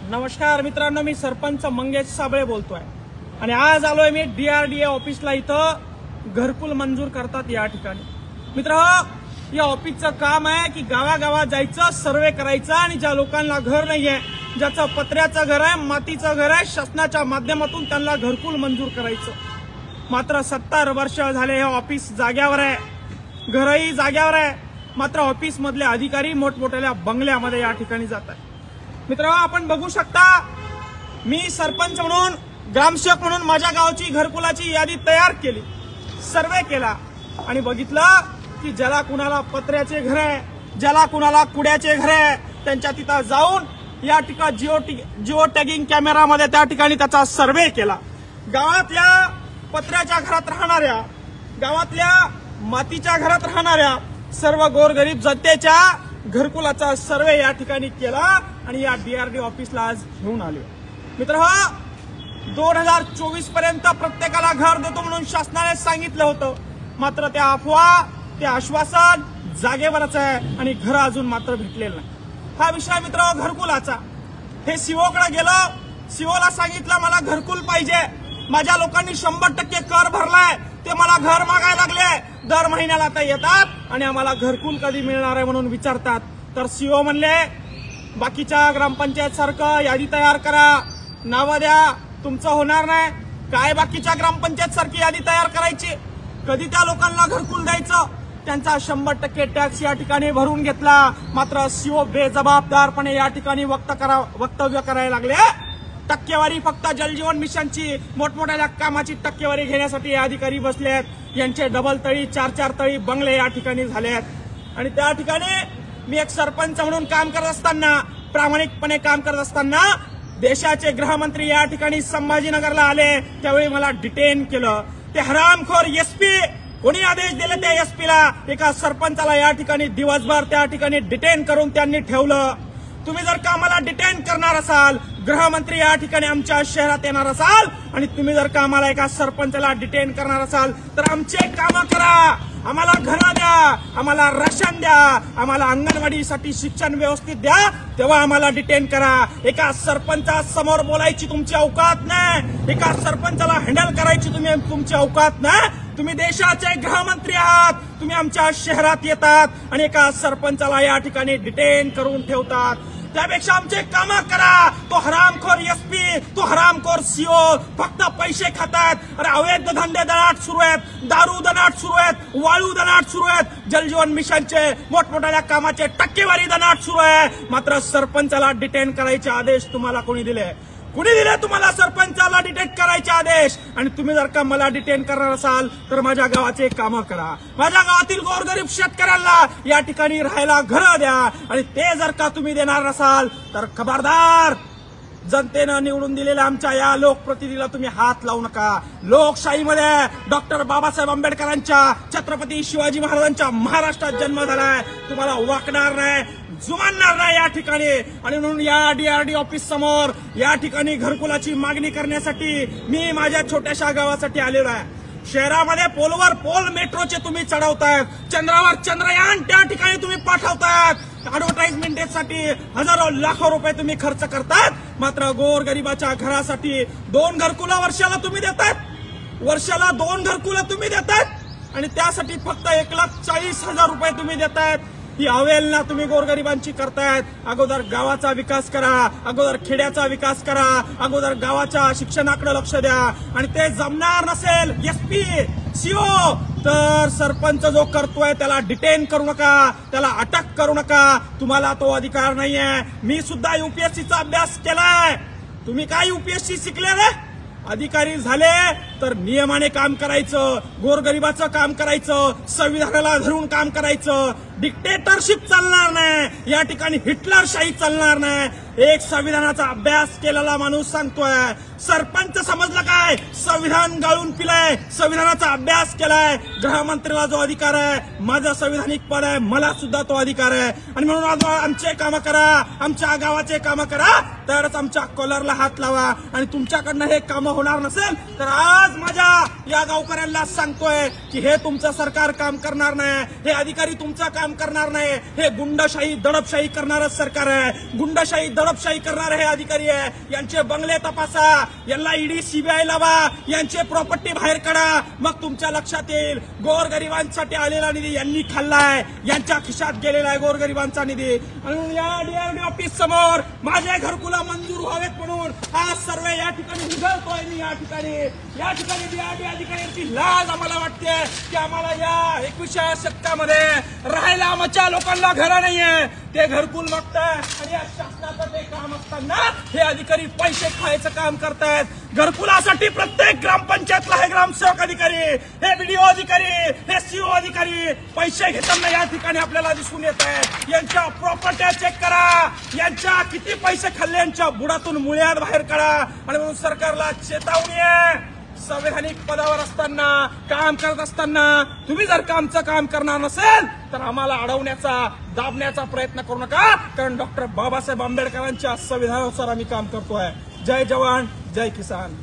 नमस्कार मित्रांनो, मी सरपंच मंगेश साबळे बोलतोय आणि आज आलोय मी DRDA ऑफिसला। इथं घरकुल मंजूर करतात या ठिकाणी। मित्रांनो, या ऑफिसचं काम आहे की गावागावात जायचं, सर्वे करायचा आणि ज्या लोकांना घर नाहीये, ज्याचं पत्र्याचं घर आहे, मातीचं घर आहे, शासनाच्या माध्यमातून त्यांना घरकुल मंजूर करायचं। मात्र 70 वर्ष झाले हे ऑफिस जाग्यावर आहे, घरही जाग्यावर आहे, मात्र ऑफिस मधले अधिकारी मोठमोठ्या बंगल्यामध्ये या ठिकाणी जातात। मित्रांनो, आपण बघू शकता, मी सरपंच म्हणून, ग्रामसेवक म्हणून माझ्या गावची घरकुलाची यादी तयार केली, सर्वे केला आणि बघितलं की ज्याला कुणाला पत्र्याचे घर आहे, ज्याला कुणाला कुड्याचे घर आहे, त्यांच्या तिथं जाऊन या ठिकाणी जिओ टॅगिंग कॅमेरामध्ये त्या ठिकाणी त्याचा सर्वे केला। गावातल्या पत्र्याच्या घरात राहणाऱ्या, गावातल्या मातीच्या घरात राहणाऱ्या सर्व गोरगरीब जनतेच्या घरकुलाचा सर्वे या ठिकाणी केला आणि या DRDA ऑफिसला आज घेऊन आले। मित्रांनो, 2024 पर्यंत प्रत्येकाला घर देतो म्हणून शासनाने सांगितलं होतं, मात्र त्या अफवा, ते आश्वासन जागेवरच आहे आणि घर अजून मात्र भेटलेलं नाही। हा विषय मित्रांनो घरकुलाचा। हे सीओकडे गेलं, सीओला सांगितलं मला घरकुल पाहिजे, माझ्या लोकांनी 100% कर भरलाय, ते मला घर मागायला लागले, दर महिन्याला ते येतात आणि आम्हाला घरकुल कधी मिळणार आहे म्हणून विचारतात। तर सीओ म्हणले बाकीच्या ग्रामपंचायत सारखं यादी तयार करा, नावं द्या, तुमचं होणार नाही। काय बाकीच्या ग्रामपंचायत सारखी यादी तयार करायची, कधी त्या लोकांना घरकुल द्यायचं? त्यांचा 100% टॅक्स या ठिकाणी भरून घेतला, मात्र सीओ बेजबाबदारपणे या ठिकाणी वक्तव्य करायला लागले। टक्केवारी फक्त जलजीवन मिशनची मोठमोठ्या कामाची टक्केवारी घेण्यासाठी हे अधिकारी बसलेत, यांचे डबल तळी, 4-4 तळी बंगले या ठिकाणी झालेत। आणि त्या ठिकाणी मी एक सरपंच म्हणून काम करत असताना, प्रामाणिकपणे काम करत असताना, देशाचे गृहमंत्री या ठिकाणी संभाजीनगरला आले, त्यावेळी मला डिटेन केलं। ते हरामखोर SP, कोणी आदेश दिले त्या SPला, एका सरपंचाला या ठिकाणी दिवसभर त्या ठिकाणी डिटेन करून त्यांनी ठेवलं। तुम्ही जर का आम्हाला डिटेन करणार असाल, गृहमंत्री या ठिकाणी आमच्या शहरात येणार असाल आणि तुम्ही जर का आम्हाला एका सरपंचाला डिटेन करणार असाल तर आमचे काम करा, आम्हाला घरं द्या, आम्हाला राशन द्या, आम्हाला अंगणवाडीसाठी शिक्षण व्यवस्थित द्या, तेव्हा आम्हाला डिटेन करा। एका सरपंचासमोर बोलायची तुमची औकात नाही, एका सरपंचाला हँडल करायची तुमची औकात नाही। तुम्ही देशाचे गृहमंत्री आहात, तुम्ही आमच्या शहरात येतात आणि एका सरपंचाला या ठिकाणी डिटेन करून ठेवतात। त्यापेक्षा आमचे काम करा। तो हरामखोर SP, तो हरामखोर CO फक्त पैसे खातात। अरे अवैध धंदे दनाट सुरू आहेत, दारू दनाट सुरू आहेत, वाळू दनाट सुरू आहेत, जलजीवन मिशनचे मोठमोठ्या कामाचे टक्केवारी दनाट सुरू आहे, मात्र सरपंचाला डिटेन करायचे आदेश तुम्हाला कोणी दिले? कुणी दिले तुम्हाला सरपंचाला डिटेन करायचे आदेश? आणि तुम्ही जर का मला डिटेन करणार असाल तर माझ्या गावाचे कामं करा, माझ्या गावातील गोरगरीब शेतकऱ्यांना या ठिकाणी राहायला घरं द्या आणि ते जर का तुम्ही देणार नसाल तर खबरदार, जनतेनं निवडून दिलेल्या आमच्या या लोकप्रतिनिधीला तुम्ही हात लावू नका। लोकशाहीमध्ये डॉक्टर बाबासाहेब आंबेडकरांच्या, छत्रपती शिवाजी महाराजांच्या महाराष्ट्रात जन्म झालाय, तुम्हाला वाकणार नाही, जुमानणार नाही या ठिकाणी। आणि म्हणून या DRDA ऑफिस समोर या ठिकाणी घरकुलाची मागणी करण्यासाठी मी माझ्या छोट्याशा गावासाठी आलेलो आहे। शहरामध्ये पोलवर पोल मेट्रोचे तुम्ही चढवतायत, चंद्रावर चंद्रयान त्या ठिकाणी तुम्ही पाठवतायत, ऍडव्हर्टाइजमेंटसाठी हजारो लाखो रुपये तुम्ही खर्च करतात, मात्र गोरगरिबाच्या घरासाठी 2 घरकुला वर्षाला तुम्ही देतात, वर्षाला 2 घरकुला तुम्ही देतात आणि त्यासाठी फक्त 1,40,000 रुपये तुम्ही देतायत। ही अवेलना तुम्ही गोरगरिबांची करतायत। अगोदर गावाचा विकास करा, अगोदर खेड्याचा विकास करा, अगोदर गावाच्या शिक्षणाकडे लक्ष द्या आणि ते जमणार नसेल SP, CO तर सरपंच जो करतोय त्याला डिटेन करू नका, त्याला अटक करू नका, तुम्हाला तो अधिकार नाहीये। मी सुद्धा UPSCचा अभ्यास केलाय, तुम्ही काय UPSC शिकले रे? अधिकारी झाले तर नियमाने काम करायचं, गोरगरिबाचं काम करायचं, संविधानाला धरून काम करायचं। डिक्टेटरशिप चालणार नाही या ठिकाणी, हिटलरशाही चालणार नाही। एक संविधानाचा अभ्यास केलेला माणूस सांगतोय, सरपंच समजलं काय? संविधान गाळून पिलाय, संविधानाचा अभ्यास केलाय। गृहमंत्रीला जो अधिकार आहे, माझं संविधानिक पद आहे, मला सुद्धा तो अधिकार आहे। आणि म्हणून आमचे काम करा, आमच्या गावाचे काम करा, तरच आमच्या कॉलरला हात लावा। आणि तुमच्याकडनं हे काम होणार नसेल तर आज आज माझ्या या गावकऱ्यांना सांगतोय की हे तुमचं सरकार काम करणार नाही, हे अधिकारी तुमचं काम करणार नाही, हे गुंडशाही दडपशाही करणारं सरकार आहे, गुंडशाही दडपशाही करणारे हे अधिकारी आहे. यांचे बंगले तपासा, यांना ईडी सीबीआय लावा, यांचे प्रॉपर्टी बाहेर काढा, मग तुमच्या लक्षात येईल गोरगरिबांसाठी आलेला निधी यांनी खाल्लाय, यांच्या खिशात गेलेला आहे गोरगरिबांचा निधी. आणि या डीआरडी ऑफिस समोर माझे घरकुला मंजूर व्हावेत म्हणून आज सर्व या ठिकाणी उघडतोय मी. या ठिकाणी डीआरडी अधिकाऱ्यांची लाज आम्हाला वाटते की आम्हाला या 21व्या शतकामध्ये राहायला आमच्या लोकांना घरं नाहीये, ते घरकुल मागताय आणि या शासनाचं ते काम असताना हे अधिकारी पैसे खायचं काम करतायत. घरकुलासाठी प्रत्येक ग्रामपंचायतला हे ग्रामसेवक अधिकारी, हे बीडीओ अधिकारी, हे सीओ अधिकारी पैसे घेताना या ठिकाणी आपल्याला दिसून येत आहे. यांच्या प्रॉपर्ट्या चेक करा, यांच्या किती पैसे खाल्ले यांच्या बुडातून मुळ्यात बाहेर काढा. आणि म्हणून सरकारला चेतावणी आहे, संवैधानिक पदावर असताना काम करत असताना तुम्ही जर आमचं काम करणार नसेल तर आम्हाला अडवण्याचा दाबण्याचा प्रयत्न करू नका, कारण डॉक्टर बाबासाहेब आंबेडकरांच्या संविधानानुसार आम्ही काम करतोय. जय जवान जय किसान.